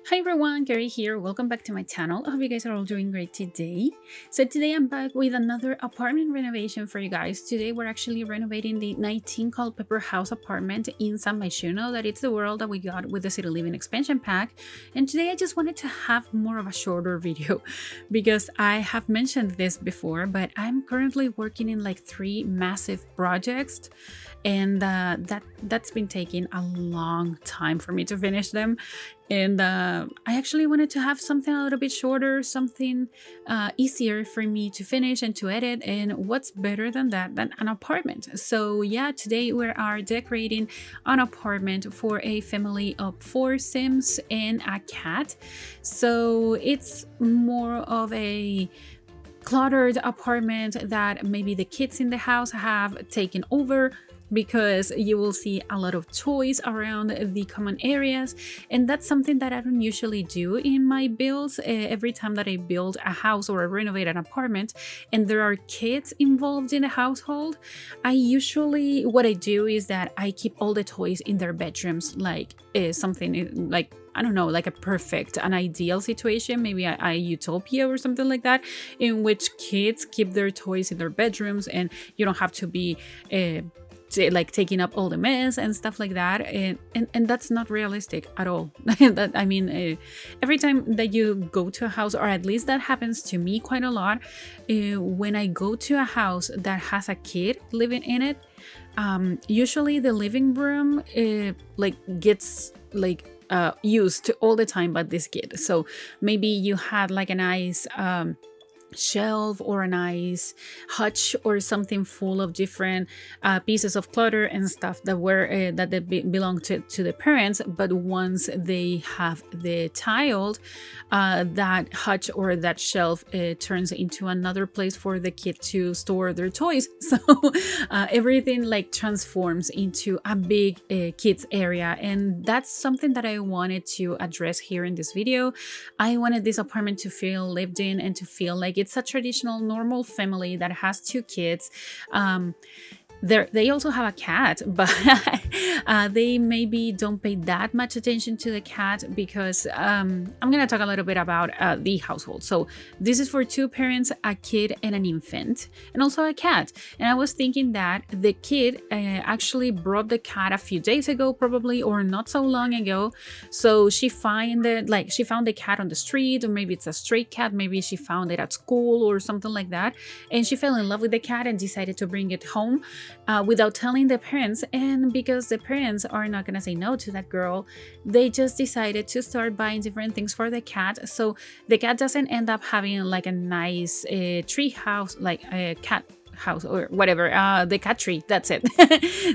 Hi everyone, Gary here. Welcome back to my channel. I hope you guys are all doing great today. So today I'm back with another apartment renovation for you guys. Today we're actually renovating the 19 Culpepper House apartment in Myshuno. That it's the world that we got with the City Living expansion pack. And today I just wanted to have more of a shorter video because I have mentioned this before, but I'm currently working in like 3 massive projects, and that's been taking a long time for me to finish them. And I actually wanted to have something a little bit shorter, something easier for me to finish and to edit. And what's better than that than an apartment? So yeah, today we are decorating an apartment for a family of 4 Sims and a cat. So it's more of a cluttered apartment that maybe the kids in the house have taken over, because you will see a lot of toys around the common areas, and that's something that I don't usually do in my builds. Every time that I build a house or I renovate an apartment and there are kids involved in the household, what I do is that I keep all the toys in their bedrooms, like something like, I don't know, like an ideal situation, maybe a utopia or something like that, in which kids keep their toys in their bedrooms and you don't have to be like taking up all the mess and stuff like that, and that's not realistic at all. That, I mean, every time that you go to a house, or at least that happens to me quite a lot, when I go to a house that has a kid living in it, usually the living room gets used all the time by this kid. So maybe you had like a nice shelf or a nice hutch or something full of different pieces of clutter and stuff that were that they belong to the parents, but once they have the child, that hutch or that shelf turns into another place for the kid to store their toys. So everything like transforms into a big kids area, and that's something that I wanted to address here in this video. I wanted this apartment to feel lived in and to feel like it's a traditional normal family that has 2 kids. They also have a cat, but they maybe don't pay that much attention to the cat because I'm gonna talk a little bit about the household. So this is for 2 parents, a kid and an infant, and also a cat. And I was thinking that the kid actually brought the cat a few days ago, probably, or not so long ago. So she found the cat on the street, or maybe it's a stray cat, maybe she found it at school or something like that, and she fell in love with the cat and decided to bring it home without telling the parents. And because the parents are not gonna say no to that girl, they just decided to start buying different things for the cat. So the cat doesn't end up having like a nice tree house, like a cat house or whatever, the cat tree, that's it.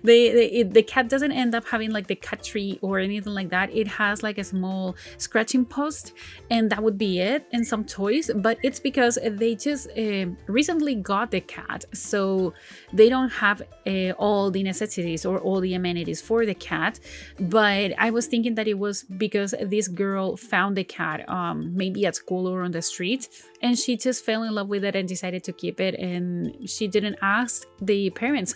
The cat doesn't end up having like the cat tree or anything like that. It has like a small scratching post, and that would be it, and some toys. But it's because they just recently got the cat, so they don't have all the necessities or all the amenities for the cat. But I was thinking that it was because this girl found the cat maybe at school or on the street, and she just fell in love with it and decided to keep it, and she didn't ask the parents.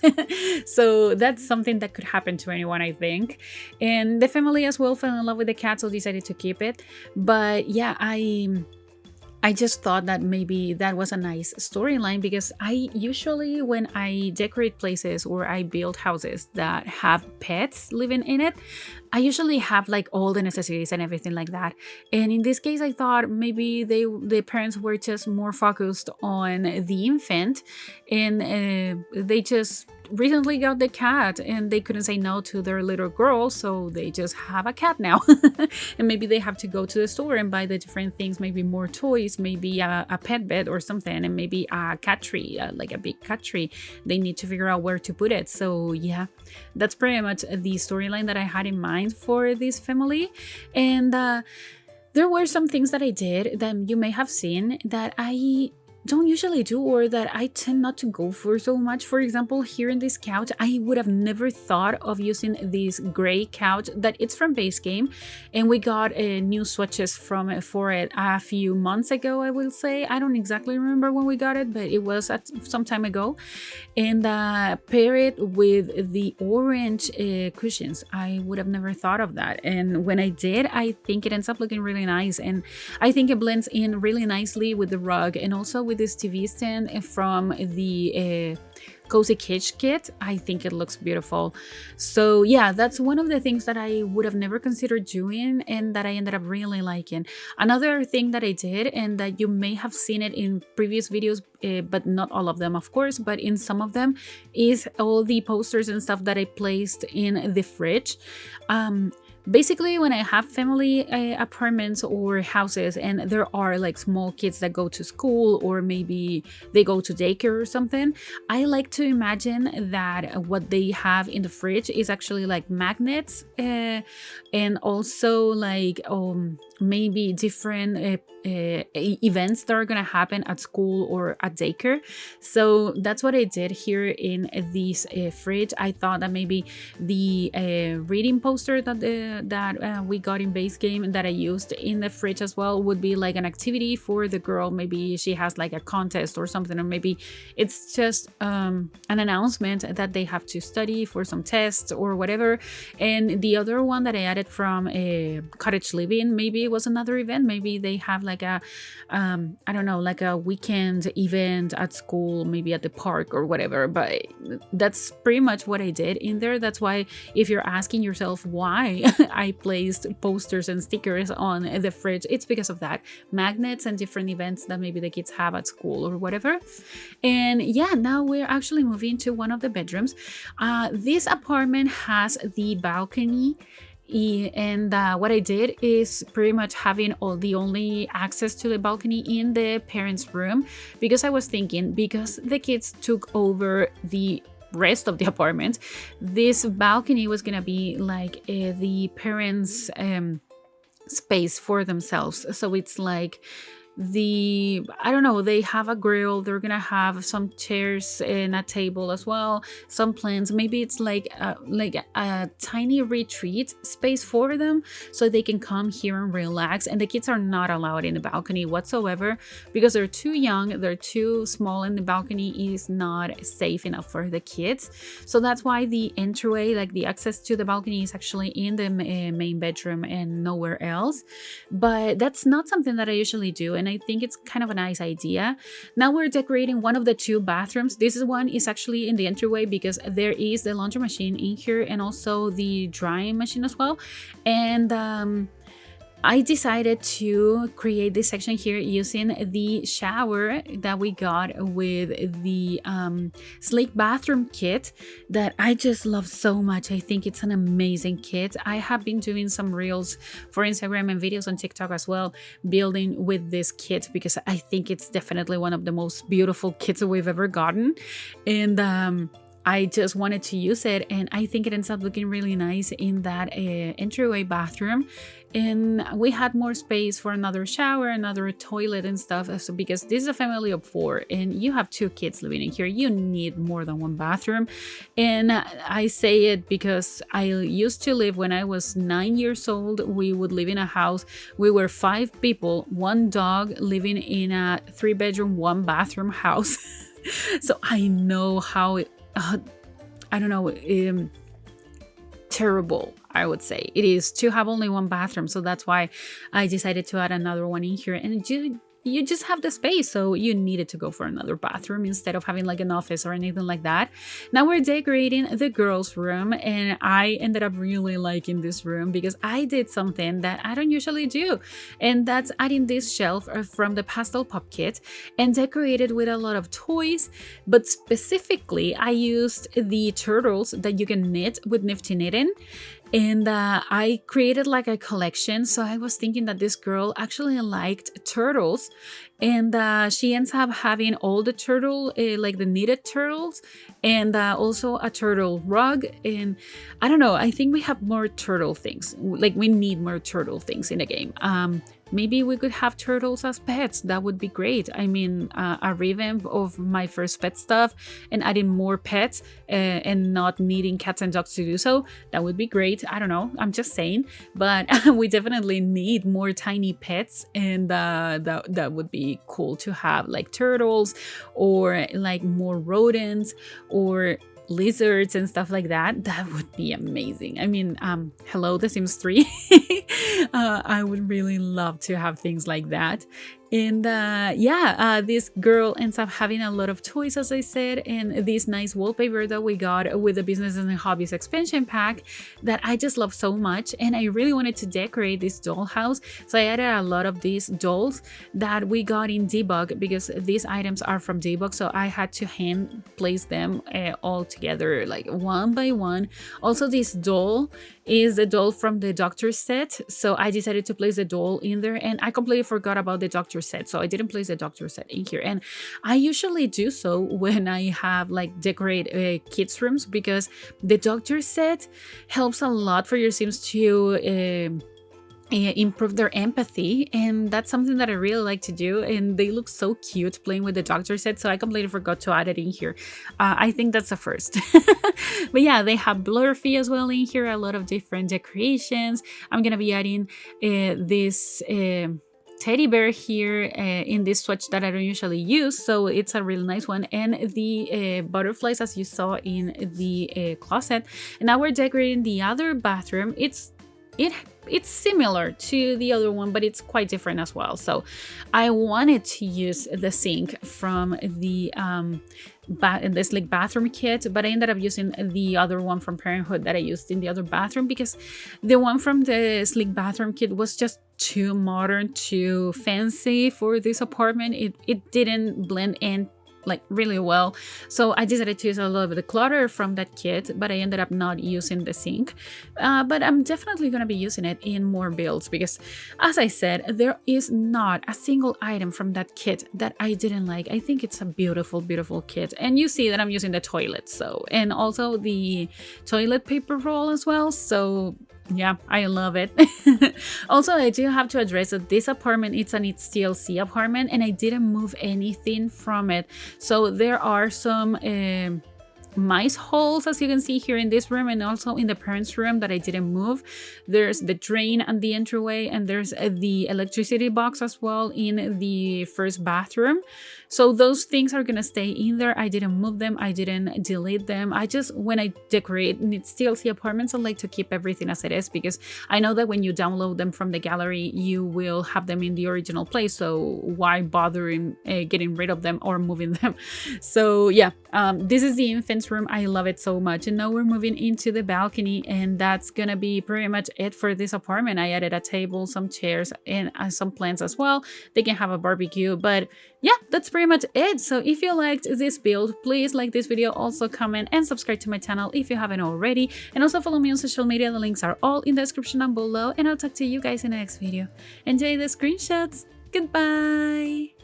So that's something that could happen to anyone, I think. And the family as well fell in love with the cat, so decided to keep it. But yeah, I just thought that maybe that was a nice storyline, because I usually, when I decorate places or I build houses that have pets living in it, I usually have like all the necessities and everything like that. And in this case, I thought maybe the parents were just more focused on the infant, and they just recently got the cat and they couldn't say no to their little girl, so they just have a cat now. And maybe they have to go to the store and buy the different things, maybe more toys, maybe a pet bed or something, and maybe a cat tree, like a big cat tree. They need to figure out where to put it. So yeah, that's pretty much the storyline that I had in mind for this family. And there were some things that I did that you may have seen that I don't usually do, or that I tend not to go for so much. For example, here in this couch, I would have never thought of using this gray couch that it's from base game, and we got new swatches from for it a few months ago, I will say. I don't exactly remember when we got it, but it was some time ago. And pair it with the orange cushions. I would have never thought of that, and when I did, I think it ends up looking really nice, and I think it blends in really nicely with the rug and also with this TV stand from the Cozy Kitsch kit. I think it looks beautiful. So yeah, that's one of the things that I would have never considered doing and that I ended up really liking. Another thing that I did, and that you may have seen it in previous videos, but not all of them of course, but in some of them, is all the posters and stuff that I placed in the fridge. Basically, when I have family apartments or houses and there are like small kids that go to school, or maybe they go to daycare or something, I like to imagine that what they have in the fridge is actually like magnets, and also like maybe different events that are gonna happen at school or at daycare. So that's what I did here in this fridge. I thought that maybe the reading poster that we got in base game that I used in the fridge as well would be like an activity for the girl. Maybe she has like a contest or something, or maybe it's just an announcement that they have to study for some tests or whatever. And the other one that I added from cottage living, maybe it was another event. Maybe they have like a I don't know, like a weekend event at school, maybe at the park or whatever. But that's pretty much what I did in there. That's why, if you're asking yourself why I placed posters and stickers on the fridge, it's because of that. Magnets and different events that maybe the kids have at school or whatever. And yeah, now we're actually moving to one of the bedrooms. This apartment has the balcony, and what I did is pretty much having the only access to the balcony in the parents' room, because I was thinking, because the kids took over the rest of the apartment, this balcony was gonna be like the parents' space for themselves. So it's like I don't know, they have a grill, they're gonna have some chairs and a table as well, some plants. Maybe it's like a tiny retreat space for them, so they can come here and relax. And the kids are not allowed in the balcony whatsoever, because they're too young, they're too small, and the balcony is not safe enough for the kids. So that's why the entryway, like the access to the balcony, is actually in the main bedroom and nowhere else. But that's not something that I usually do, and I think it's kind of a nice idea. Now we're decorating one of the two bathrooms. This one is actually in the entryway because there is the laundry machine in here and also the drying machine as well. And I decided to create this section here using the shower that we got with the sleek bathroom kit that I just love so much. I think it's an amazing kit. I have been doing some reels for Instagram and videos on TikTok as well, building with this kit, because I think it's definitely one of the most beautiful kits we've ever gotten. And I just wanted to use it, and I think it ends up looking really nice in that entryway bathroom. And we had more space for another shower, another toilet and stuff. So because this is a family of 4 and you have 2 kids living in here, you need more than one bathroom. And I say it because I used to live, when I was 9 years old, we would live in a house. We were 5 people, 1 dog, living in a 3-bedroom, 1-bathroom house. So I know how I don't know, terrible, I would say it is to have only 1 bathroom. So that's why I decided to add another one in here, and you just have the space, so you needed to go for another bathroom instead of having like an office or anything like that. Now we're decorating the girls' room, and I ended up really liking this room because I did something that I don't usually do, and that's adding this shelf from the pastel pop kit and decorated with a lot of toys. But specifically, I used the turtles that you can knit with Nifty Knitting. And I created like a collection. So I was thinking that this girl actually liked turtles, and she ends up having all the turtle, like the knitted turtles, and also a turtle rug. And I don't know, I think we have more turtle things. Like we need more turtle things in the game. maybe we could have turtles as pets. That would be great. I mean, a revamp of my first pet stuff and adding more pets and not needing cats and dogs to do so. That would be great. I don't know. I'm just saying. But we definitely need more tiny pets, and that would be cool to have, like turtles or like more rodents or lizards and stuff like that. That would be amazing. I mean, hello, The Sims 3. I would really love to have things like that. And this girl ends up having a lot of toys, as I said, and this nice wallpaper that we got with the Business and Hobbies expansion pack that I just love so much. And I really wanted to decorate this dollhouse, so I added a lot of these dolls that we got in debug, because these items are from debug, so I had to hand place them all together, like one by one. Also, this doll is the doll from the doctor set, so I decided to place the doll in there, and I completely forgot about the doctor set, so I didn't place the doctor set in here. And I usually do so when I have like decorate kids rooms, because the doctor set helps a lot for your Sims to improve their empathy, and that's something that I really like to do, and they look so cute playing with the doctor set, so I completely forgot to add it in here. I think that's a first. But yeah, they have Blurfy as well in here, a lot of different decorations. I'm gonna be adding this teddy bear here in this swatch that I don't usually use, so it's a really nice one, and the butterflies, as you saw in the closet. And now we're decorating the other bathroom. It's similar to the other one, but it's quite different as well. So I wanted to use the sink from the sleek bathroom kit, but I ended up using the other one from Parenthood that I used in the other bathroom, because the one from the sleek bathroom kit was just too modern, too fancy for this apartment. It didn't blend in like really well, so I decided to use a little bit of clutter from that kit, but I ended up not using the sink. But I'm definitely going to be using it in more builds, because as I said, there is not a single item from that kit that I didn't like. I think it's a beautiful kit, and you see that I'm using the toilet, so, and also the toilet paper roll as well, so yeah, I love it. Also, I do have to address that this apartment, it's an TLC apartment, and I didn't move anything from it. So there are some mice holes, as you can see here in this room, and also in the parents' room that I didn't move. There's the drain and the entryway, and there's the electricity box as well in the first bathroom. So those things are gonna stay in there. I didn't move them, I didn't delete them. I just, when I decorate TLC apartments, I like to keep everything as it is, because I know that when you download them from the gallery, you will have them in the original place, so why bother in getting rid of them or moving them? So yeah, this is the infant's room. I love it so much. And now we're moving into the balcony, and that's gonna be pretty much it for this apartment. I added a table, some chairs, and some plants as well. They can have a barbecue, but yeah, that's pretty much it. So if you liked this build, please like this video, also comment and subscribe to my channel if you haven't already, and also follow me on social media. The links are all in the description down below, and I'll talk to you guys in the next video. Enjoy the screenshots. Goodbye.